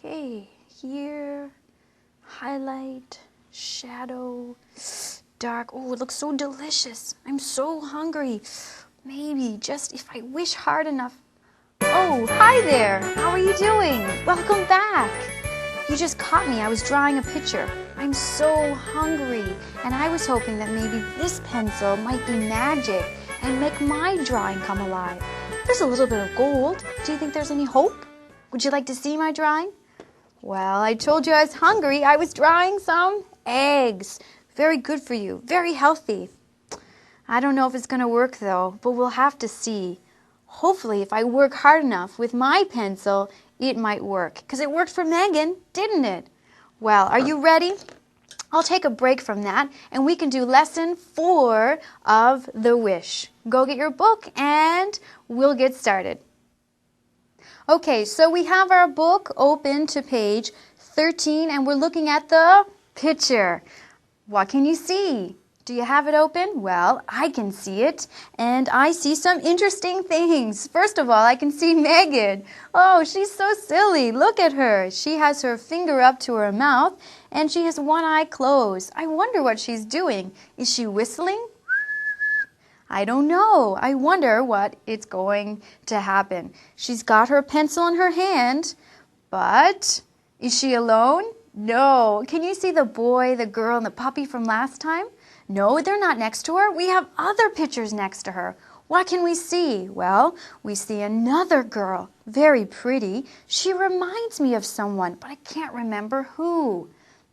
Okay, here, highlight, shadow, dark. Oh, it looks so delicious. I'm so hungry. Maybe just if I wish hard enough. Oh, hi there. How are you doing? Welcome back. You just caught me. I was drawing a picture. I'm so hungry, and I was hoping that maybe this pencil might be magic and make my drawing come alive. There's a little bit of gold. Do you think there's any hope? Would you like to see my drawing? Well, I told you I was hungry. I was drawing some eggs. Very good for you. Very healthy. I don't know if it's going to work, though, but we'll have to see. Hopefully, if I work hard enough with my pencil, it might work. Because it worked for Megan, didn't it? Well, are you ready? I'll take a break from that, and we can do lesson 4 of The Wish. Go get your book, and we'll get started. Okay, so we have our book open to page 13, and we're looking at the picture. What can you see? Do you have it open? Well, I can see it, and I see some interesting things. First of all, I can see Megan. Oh, she's so silly. Look at her. She has her finger up to her mouth, and she has one eye closed. I wonder what she's doing. Is she whistling? I don't know. I wonder what is going to happen. She's got her pencil in her hand, but is she alone? No. Can you see the boy, the girl, and the puppy from last time? No, they're not next to her. We have other pictures next to her. What can we see? Well, we see another girl, very pretty. She reminds me of someone, but I can't remember who.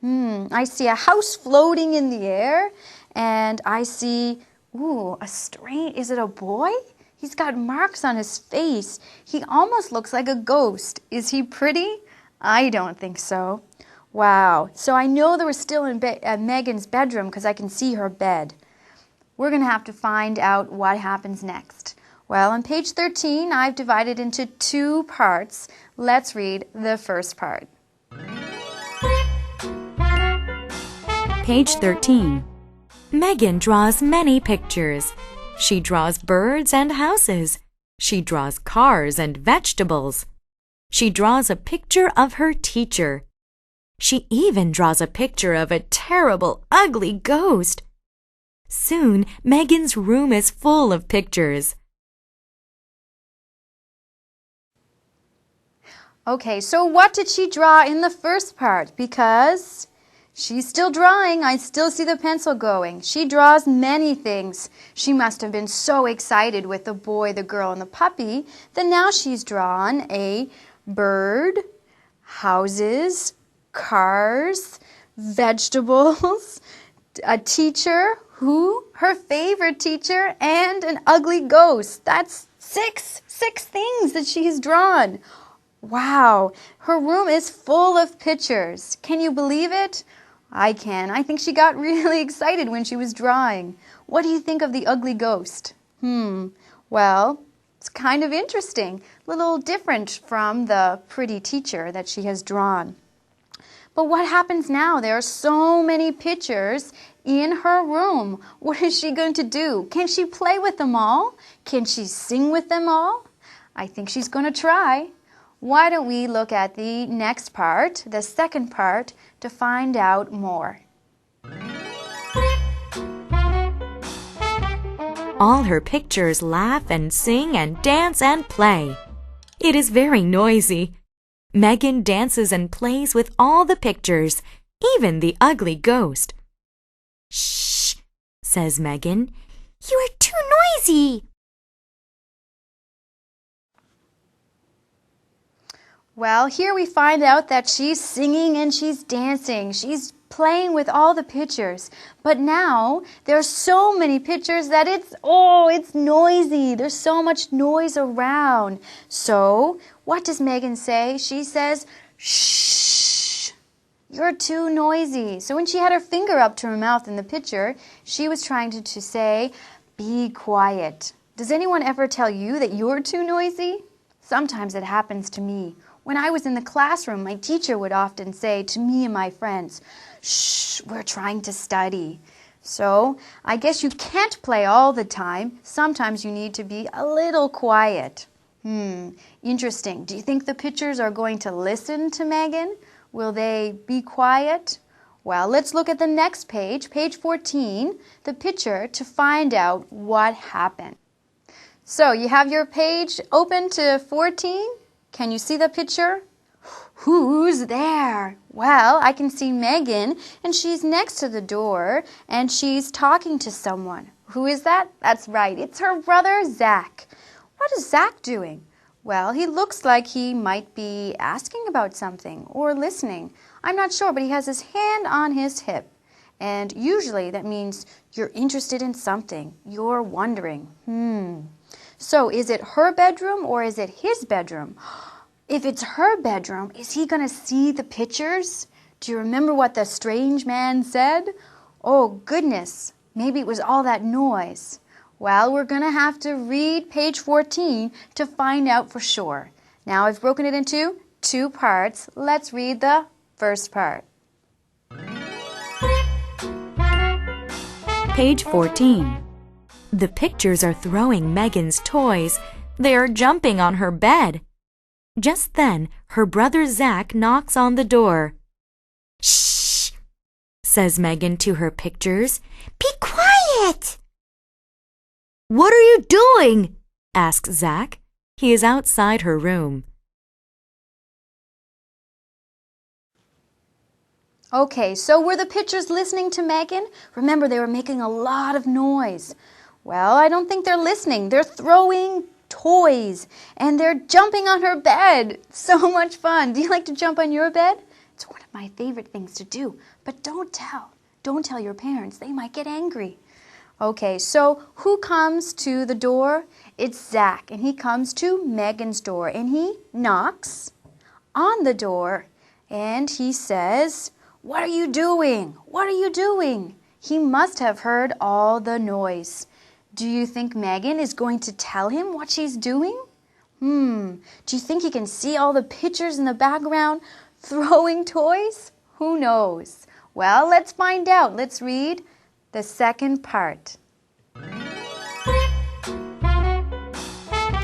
I see a house floating in the air, and I see, is it a boy? He's got marks on his face. He almost looks like a ghost. Is he pretty? I don't think so. Wow, so I know they were still in Megan's bedroom because I can see her bed. We're going to have to find out what happens next. Well, on page 13, I've divided into 2 parts. Let's read the first part. Page 13. Megan draws many pictures. She draws birds and houses. She draws cars and vegetables. She draws a picture of her teacher. She even draws a picture of a terrible, ugly ghost. Soon, Megan's room is full of pictures. Okay, so what did she draw in the first part? Because she's still drawing. I still see the pencil going. She draws many things. She must have been so excited with the boy, the girl, and the puppy that now she's drawn a bird, houses, cars, vegetables, a teacher, her favorite teacher, and an ugly ghost. That's six things that she's drawn. Wow, her room is full of pictures. Can you believe it? I can. I think she got really excited when she was drawing. What do you think of the ugly ghost? Well, it's kind of interesting. A little different from the pretty teacher that she has drawn. But what happens now? There are so many pictures in her room. What is she going to do? Can she play with them all? Can she sing with them all? I think she's going to try. Why don't we look at the next part, the second part, to find out more. All her pictures laugh and sing and dance and play. It is very noisy. Megan dances and plays with all the pictures, even the ugly ghost. Shh, says Megan. You are too noisy. Well, here we find out that she's singing and she's dancing. She's playing with all the pictures. But now there are so many pictures that it's noisy. There's so much noise around. So what does Megan say? She says, shh, you're too noisy. So when she had her finger up to her mouth in the picture, she was trying to say, be quiet. Does anyone ever tell you that you're too noisy? Sometimes it happens to me. When I was in the classroom, my teacher would often say to me and my friends, shh, we're trying to study. So I guess you can't play all the time. Sometimes you need to be a little quiet. Interesting. Do you think the pictures are going to listen to Megan? Will they be quiet? Well, let's look at the next page, page 14, the picture, to find out what happened. So, you have your page open to 14? Can you see the picture? Who's there? Well, I can see Megan, and she's next to the door, and she's talking to someone. Who is that? That's right, it's her brother, Zach. What is Zach doing? Well, he looks like he might be asking about something or listening. I'm not sure, but he has his hand on his hip. And usually that means you're interested in something. You're wondering. So is it her bedroom or is it his bedroom? If it's her bedroom, is he going to see the pictures? Do you remember what the strange man said? Oh, goodness. Maybe it was all that noise. Well, we're going to have to read page 14 to find out for sure. Now, I've broken it into 2 parts. Let's read the first part. Page 14. The pictures are throwing Megan's toys. They are jumping on her bed. Just then, her brother Zach knocks on the door. "Shh," says Megan to her pictures. "Be quiet." "What are you doing?" asks Zach. He is outside her room. Okay, so were the pictures listening to Megan? Remember, they were making a lot of noise. Well, I don't think they're listening. They're throwing toys, and they're jumping on her bed. So much fun. Do you like to jump on your bed? It's one of my favorite things to do, but don't tell. Don't tell your parents. They might get angry. Okay, so who comes to the door? It's Zach, and he comes to Megan's door, and he knocks on the door, and he says, "What are you doing? What are you doing?" He must have heard all the noise. Do you think Megan is going to tell him what she's doing? Do you think he can see all the pictures in the background throwing toys? Who knows? Well, let's find out. Let's read the second part.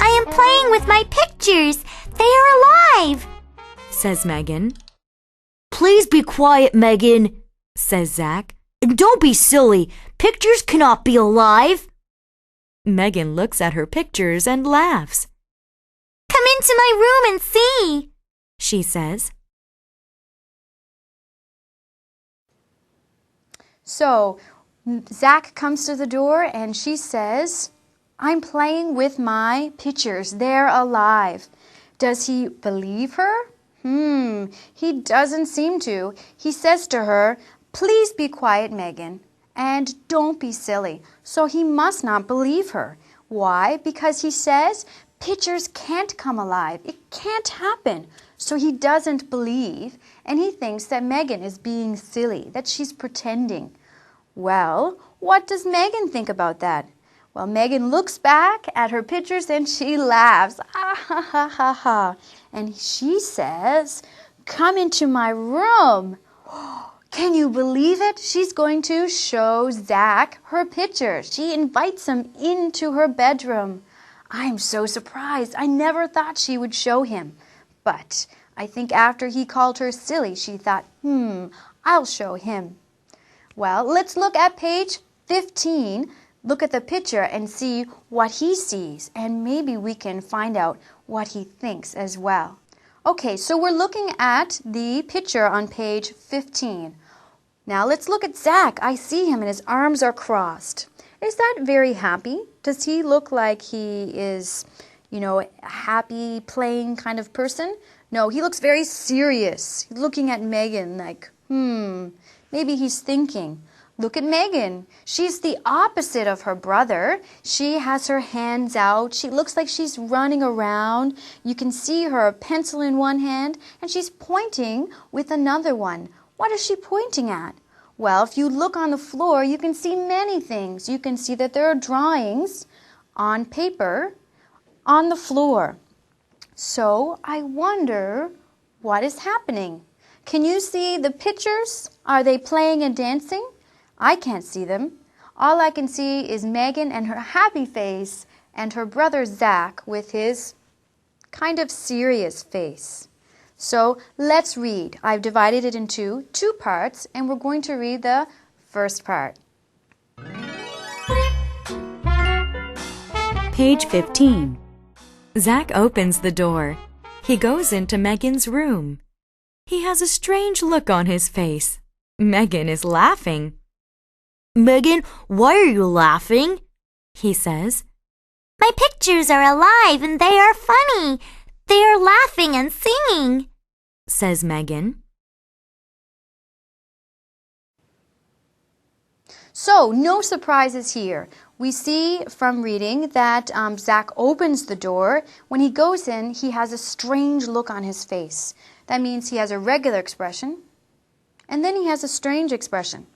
I am playing with my pictures. They are alive, says Megan. "Please be quiet, Megan," says Zach. "Don't be silly. Pictures cannot be alive." Megan looks at her pictures and laughs. "Come into my room and see," she says. So, Zach comes to the door and she says, "I'm playing with my pictures. They're alive." Does he believe her? He doesn't seem to. He says to her, "Please be quiet, Megan, and don't be silly." So he must not believe her. Why? Because he says pictures can't come alive. It can't happen. So he doesn't believe, and he thinks that Megan is being silly, that she's pretending. Well, what does Megan think about that? Well, Megan looks back at her pictures and she laughs. Ah, ha, ha, ha, ha. And she says, "Come into my room." Can you believe it? She's going to show Zach her picture. She invites him into her bedroom. I'm so surprised. I never thought she would show him. But I think after he called her silly, she thought, I'll show him. Well, let's look at page 15. Look at the picture and see what he sees, and maybe we can find out what he thinks as well. Okay, so we're looking at the picture on page 15. Now let's look at Zach. I see him and his arms are crossed. Is that very happy? Does he look like he is, a happy, playing kind of person? No, he looks very serious. He's looking at Megan like, maybe he's thinking. Look at Megan. She's the opposite of her brother. She has her hands out. She looks like she's running around. You can see her pencil in one hand, and she's pointing with another one. What is she pointing at? Well, if you look on the floor, you can see many things. You can see that there are drawings on paper on the floor. So I wonder what is happening. Can you see the pictures? Are they playing and dancing? I can't see them. All I can see is Megan and her happy face and her brother Zach with his kind of serious face. So let's read. I've divided it into two parts, and we're going to read the first part. Page 15. Zach opens the door. He goes into Megan's room. He has a strange look on his face. Megan is laughing. Megan, why are you laughing? He says. My pictures are alive and they are funny. They are laughing and singing, says Megan. So, no surprises here. We see from reading that Zach opens the door. When he goes in, he has a strange look on his face. That means he has a regular expression, and then he has a strange expression.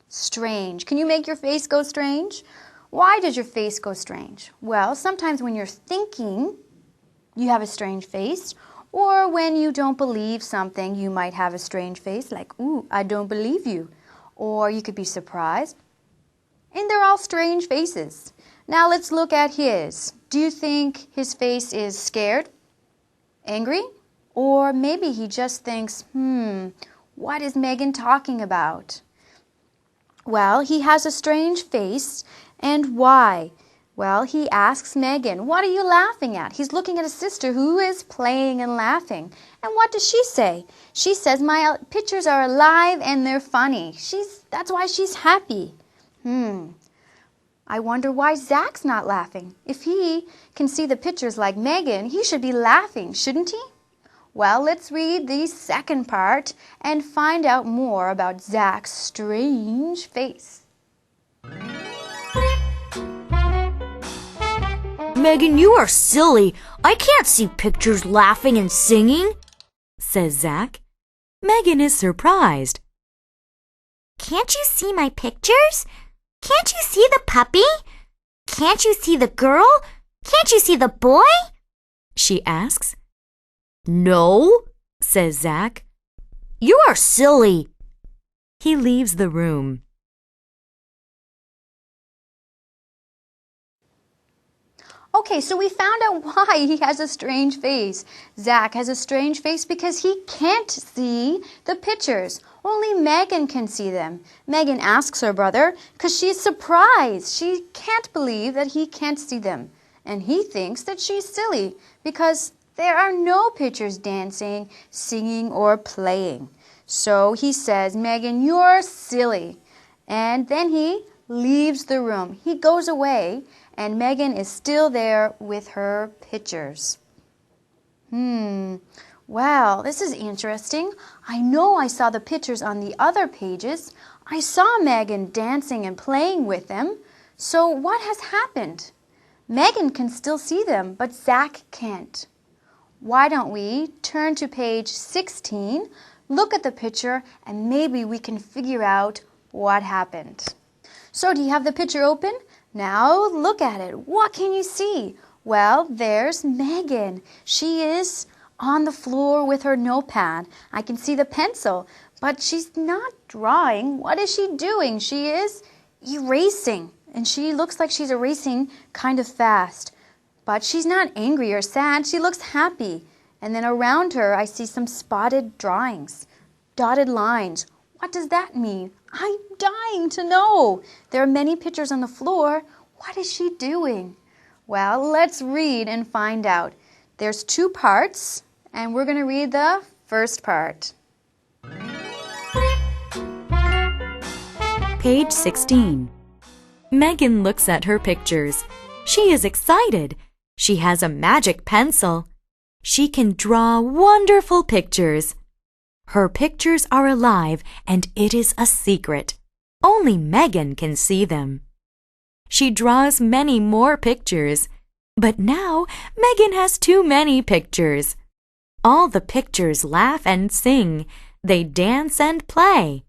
Strange. Can you make your face go strange? Why does your face go strange? Well, sometimes when you're thinking, you have a strange face, or when you don't believe something, you might have a strange face, like, ooh, I don't believe you. Or you could be surprised. And they're all strange faces. Now let's look at his. Do you think his face is scared? Angry? Or maybe he just thinks, what is Megan talking about? Well, he has a strange face. And why? Well, he asks Megan, what are you laughing at? He's looking at a sister who is playing and laughing. And what does she say? She says, my pictures are alive and they're funny. That's why she's happy. I wonder why Zach's not laughing. If he can see the pictures like Megan, he should be laughing, shouldn't he? Well, let's read the second part and find out more about Zach's strange face. Megan, you are silly. I can't see pictures laughing and singing, says Zach. Megan is surprised. Can't you see my pictures? Can't you see the puppy? Can't you see the girl? Can't you see the boy? She asks. No, says Zach. You are silly. He leaves the room. Okay, so we found out why he has a strange face. Zach has a strange face because he can't see the pictures. Only Megan can see them. Megan asks her brother because she's surprised. She can't believe that he can't see them. And he thinks that she's silly because there are no pictures dancing, singing, or playing. So he says, Megan, you're silly. And then he leaves the room. He goes away. And Megan is still there with her pictures. Well, this is interesting. I know I saw the pictures on the other pages. I saw Megan dancing and playing with them. So what has happened? Megan can still see them, but Zach can't. Why don't we turn to page 16, look at the picture, and maybe we can figure out what happened. So do you have the picture open? Now look at it. What can you see? Well, there's Megan. She is on the floor with her notepad. I can see the pencil, but she's not drawing. What is she doing? She is erasing, and she looks like she's erasing kind of fast. But she's not angry or sad. She looks happy. And then around her, I see some spotted drawings, dotted lines. What does that mean? I'm dying to know. There are many pictures on the floor. What is she doing? Well, let's read and find out. There's two parts, and we're going to read the first part. Page 16. Megan looks at her pictures. She is excited. She has a magic pencil. She can draw wonderful pictures. Her pictures are alive, and it is a secret. Only Megan can see them. She draws many more pictures, but now Megan has too many pictures. All the pictures laugh and sing. They dance and play.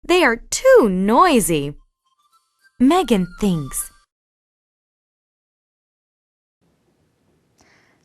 They are too noisy. Megan thinks.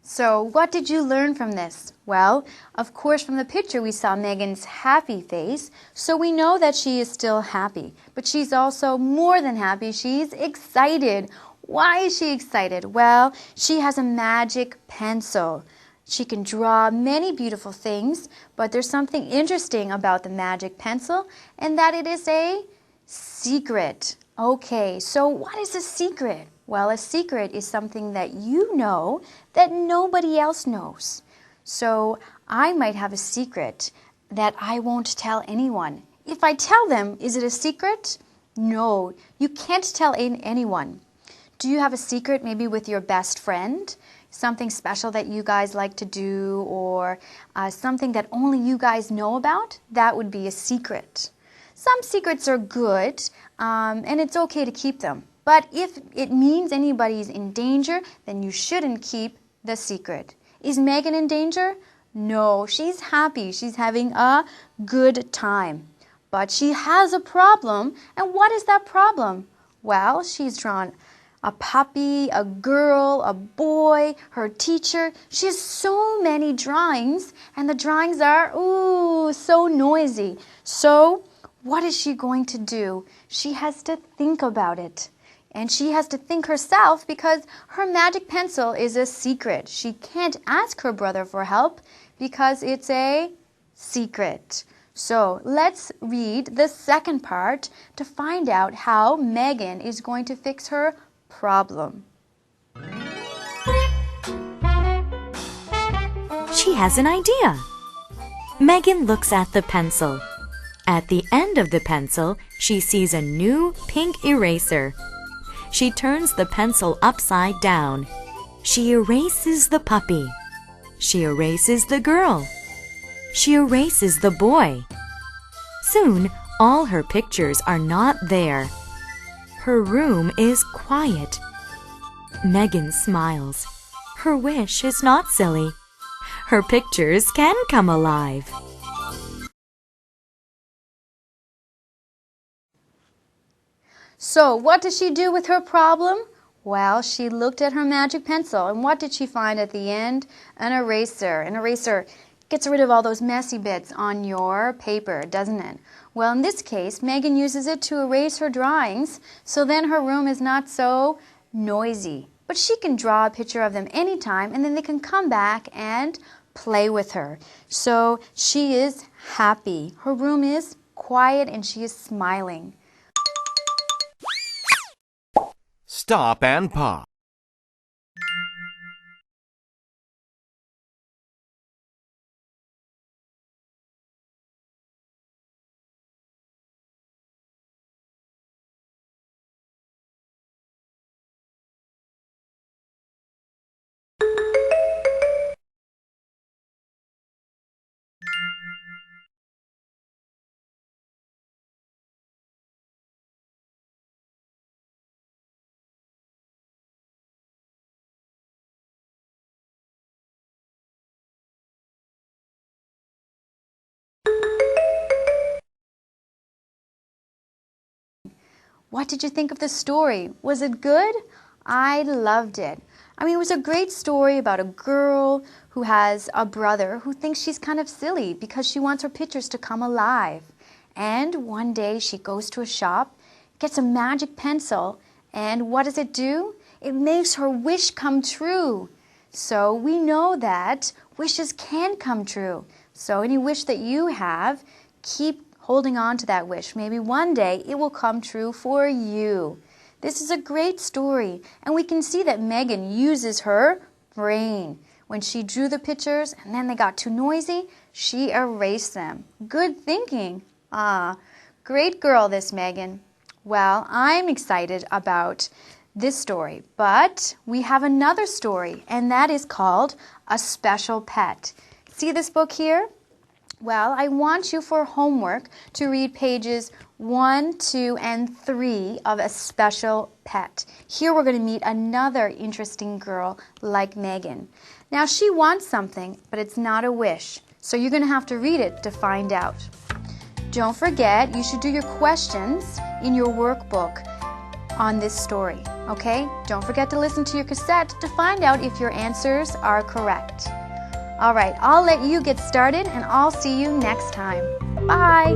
So, what did you learn from this? Well, of course, from the picture we saw Megan's happy face, so we know that she is still happy. But she's also more than happy. She's excited. Why is she excited? Well, she has a magic pencil. She can draw many beautiful things, but there's something interesting about the magic pencil, and that it is a secret. Okay, so what is a secret? Well, a secret is something that you know that nobody else knows. So I might have a secret that I won't tell anyone. If I tell them, is it a secret? No, you can't tell anyone. Do you have a secret maybe with your best friend? Something special that you guys like to do, or something that only you guys know about? That would be a secret. Some secrets are good, and it's okay to keep them. But if it means anybody's in danger, then you shouldn't keep the secret. Is Megan in danger? No, she's happy. She's having a good time. But she has a problem. And what is that problem? Well, she's drawn a puppy, a girl, a boy, her teacher. She has so many drawings, and the drawings are, so noisy. So, what is she going to do? She has to think about it. And she has to think herself because her magic pencil is a secret. She can't ask her brother for help because it's a secret. So let's read the second part to find out how Megan is going to fix her problem. She has an idea. Megan looks at the pencil. At the end of the pencil, she sees a new pink eraser. She turns the pencil upside down. She erases the puppy. She erases the girl. She erases the boy. Soon, all her pictures are not there. Her room is quiet. Megan smiles. Her wish is not silly. Her pictures can come alive. So, what did she do with her problem? Well, she looked at her magic pencil, and what did she find at the end? An eraser. An eraser gets rid of all those messy bits on your paper, doesn't it? Well, in this case, Megan uses it to erase her drawings, so then her room is not so noisy. But she can draw a picture of them anytime, and then they can come back and play with her. So she is happy. Her room is quiet, and she is smiling. Stop and pop. What did you think of the story? Was it good? I loved it. I mean, it was a great story about a girl who has a brother who thinks she's kind of silly because she wants her pictures to come alive. And one day she goes to a shop, gets a magic pencil, and what does it do? It makes her wish come true. So we know that wishes can come true. So any wish that you have, keep holding on to that wish. Maybe one day it will come true for you. This is a great story, and we can see that Megan uses her brain. When she drew the pictures and then they got too noisy, she erased them. Good thinking. Great girl, this Megan. Well, I'm excited about this story, but we have another story, and that is called A Special Pet. See this book here? Well, I want you for homework to read pages 1, 2, and 3 of A Special Pet. Here we're going to meet another interesting girl like Megan. Now, she wants something, but it's not a wish. So you're going to have to read it to find out. Don't forget, you should do your questions in your workbook on this story, okay? Don't forget to listen to your cassette to find out if your answers are correct. All right, I'll let you get started, and I'll see you next time. Bye!